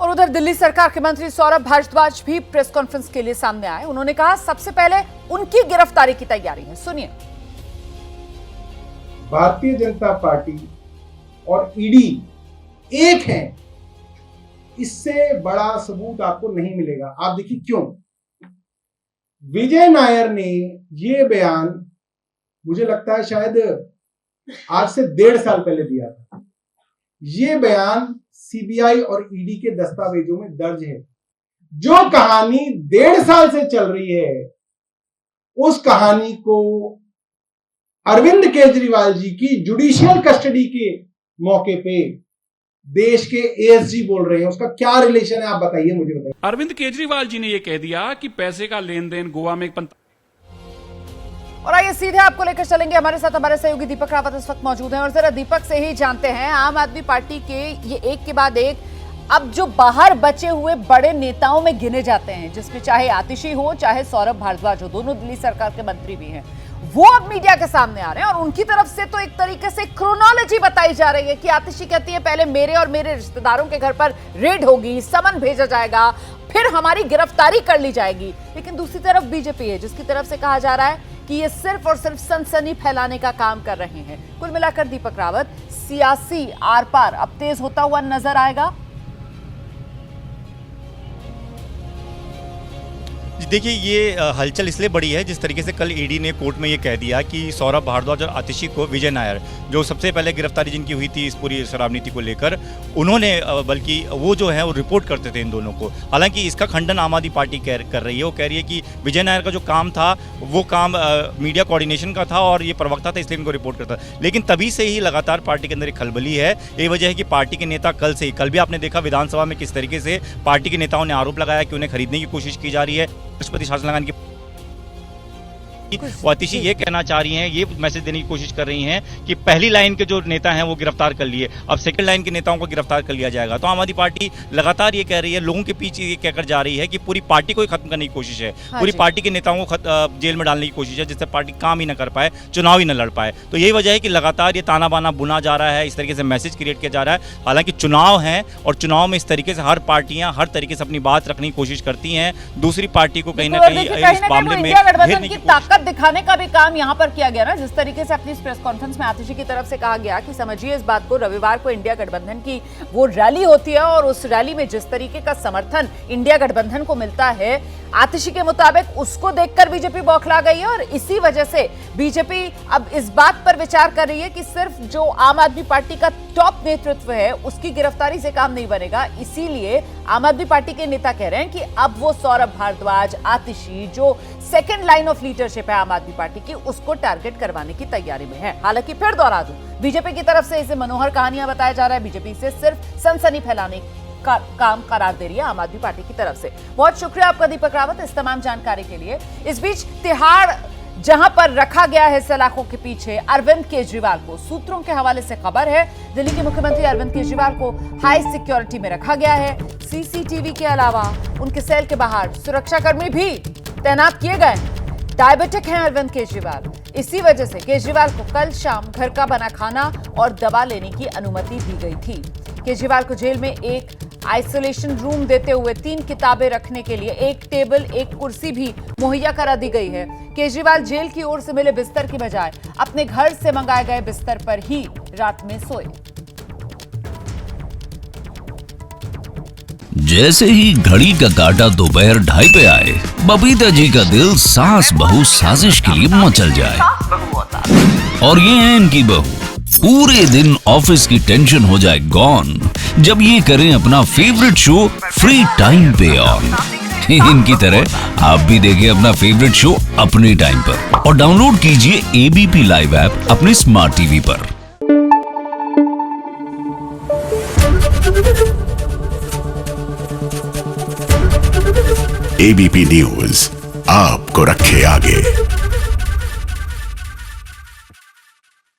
और उधर दिल्ली सरकार के मंत्री सौरभ भारद्वाज भी प्रेस कॉन्फ्रेंस के लिए सामने आए। उन्होंने कहा सबसे पहले उनकी गिरफ्तारी की तैयारी है। सुनिए। भारतीय जनता पार्टी और ईडी एक है, इससे बड़ा सबूत आपको नहीं मिलेगा। आप देखिए क्यों। विजय नायर ने ये बयान मुझे लगता है शायद आज से 1.5 साल पहले दिया था। ये बयान सीबीआई और ईडी के दस्तावेजों में दर्ज है। जो कहानी 1.5 साल से चल रही है, उस कहानी को अरविंद केजरीवाल जी की जुडिशियल कस्टडी के मौके पे देश के एएसजी बोल रहे हैं। उसका क्या रिलेशन है, आप बताइए, मुझे बताइए। अरविंद केजरीवाल जी ने यह कह दिया कि पैसे का लेन देन गोवा में एक और आइए सीधे आपको लेकर चलेंगे। हमारे साथ हमारे सहयोगी दीपक रावत इस वक्त मौजूद हैं और जरा दीपक से ही जानते हैं, आम आदमी पार्टी के ये एक के बाद एक अब जो बाहर बचे हुए बड़े नेताओं में गिने जाते हैं, जिसमें चाहे आतिशी हो चाहे सौरभ भारद्वाज हो, दोनों दिल्ली सरकार के मंत्री भी हैं, वो अब मीडिया के सामने आ रहे हैं। और उनकी तरफ से तो एक तरीके से क्रोनोलॉजी बताई जा रही है कि आतिशी कहती है पहले मेरे और मेरे रिश्तेदारों के घर पर रेड होगी, समन भेजा जाएगा, फिर हमारी गिरफ्तारी कर ली जाएगी। लेकिन दूसरी तरफ बीजेपी है जिसकी तरफ से कहा जा रहा है कि ये सिर्फ और सिर्फ सनसनी फैलाने का काम कर रहे हैं। कुल मिलाकर दीपक रावत, सियासी आर पार अब तेज होता हुआ नजर आएगा। देखिए, ये हलचल इसलिए बड़ी है जिस तरीके से कल ईडी ने कोर्ट में ये कह दिया कि सौरभ भारद्वाज और आतिशी को विजय नायर, जो सबसे पहले गिरफ्तारी जिनकी हुई थी इस पूरी शराब नीति को लेकर, उन्होंने बल्कि वो जो है वो रिपोर्ट करते थे इन दोनों को। हालांकि इसका खंडन आम आदमी पार्टी कर रही है। वो कह रही है कि विजय नायर का जो काम था वो काम मीडिया कोऑर्डिनेशन का था और ये प्रवक्ता था, इसलिए इनको रिपोर्ट करता। लेकिन तभी से ही लगातार पार्टी के अंदर एक खलबली है। यही वजह है कि पार्टी के नेता कल भी आपने देखा विधानसभा में किस तरीके से पार्टी के नेताओं ने आरोप लगाया कि उन्हें खरीदने की कोशिश की जा रही है। राष्ट्रपति शासन लगाने की आतिशी ये कहना चाह रही हैं, ये मैसेज देने की कोशिश कर रही हैं कि पहली लाइन के जो नेता हैं वो गिरफ्तार कर लिए, अब सेकंड लाइन के नेताओं को गिरफ्तार कर लिया जाएगा। तो आम आदमी पार्टी लगातार ये कह रही है, लोगों के पीछे ये कहकर जा रही है कि पूरी पार्टी को ही खत्म करने की कोशिश है। पूरी पार्टी के नेताओं को जेल में डालने की कोशिश है, जिससे पार्टी काम ही न कर पाए, चुनाव ही न लड़ पाए। तो यही वजह है कि लगातार ये ताना बाना बुना जा रहा है, इस तरीके से मैसेज क्रिएट किया जा रहा है। हालांकि चुनाव है और चुनाव में इस तरीके से हर पार्टियां हर तरीके से अपनी बात रखने की कोशिश करती हैं, दूसरी पार्टी को कहीं ना कहीं इस मामले में ताकत दिखाने का भी काम यहां पर किया गया ना। जिस तरीके से अपनी प्रेस कॉन्फ्रेंस में आतिशी की तरफ से कहा गया कि समझिए इस बात को, रविवार को इंडिया गठबंधन की वो रैली होती है और उस रैली में जिस तरीके का समर्थन इंडिया गठबंधन को मिलता है, आतिशी के मुताबिक उसको देखकर बीजेपी बौखला गई है। और इसी वजह से बीजेपी अब इस बात पर विचार कर रही है कि सिर्फ जो आम आदमी पार्टी का टॉप नेतृत्व है उसकी गिरफ्तारी से काम नहीं बनेगा। इसीलिए आम आदमी पार्टी के नेता कह रहे हैं कि अब वो सौरभ भारद्वाज, आतिशी, जो सेकेंड लाइन ऑफ लीडरशिप है आम आदमी पार्टी की, उसको टारगेट करवाने की तैयारी में है। हालांकि फिर दोहरा दूं, बीजेपी की तरफ से इसे मनोहर कहानियां बताया जा रहा है, बीजेपी से सिर्फ सनसनी फैलाने का काम करार दे रही है आम आदमी पार्टी की तरफ से। बहुत शुक्रिया आपका दीपक रावत इस तमाम जानकारी के लिए। इस बीच तिहाड़ जहां पर रखा गया है सलाखों के पीछे अरविंद केजरीवाल को, सूत्रों के हवाले से खबर है दिल्ली के मुख्यमंत्री अरविंद केजरीवाल को हाई सिक्योरिटी में रखा गया है। सीसीटीवी के अलावा उनके सेल के बाहर सुरक्षाकर्मी भी तैनात किए गए। डायबिटिक हैं अरविंद केजरीवाल, इसी वजह से केजरीवाल को कल शाम घर का बना खाना और दवा लेने की अनुमति दी गई थी। केजरीवाल को जेल में एक आइसोलेशन रूम देते हुए 3 किताबें रखने के लिए एक टेबल, एक कुर्सी भी मुहैया करा दी गई है। केजरीवाल जेल की ओर से मिले बिस्तर की बजाय अपने घर से मंगाए गए बिस्तर पर ही रात में सोए। जैसे ही घड़ी का काटा दोपहर 2:30 पे आए, बबीता जी का दिल सास बहू साजिश के लिए मचल जाए। और ये है इनकी बहू, पूरे दिन ऑफिस की टेंशन हो जाए गॉन जब ये करें अपना फेवरेट शो फ्री टाइम पे ऑन। इनकी तरह आप भी देखिए अपना फेवरेट शो अपने टाइम पर और डाउनलोड कीजिए एबीपी लाइव ऐप अपने स्मार्ट टीवी पर। एबीपी न्यूज आपको रखे आगे।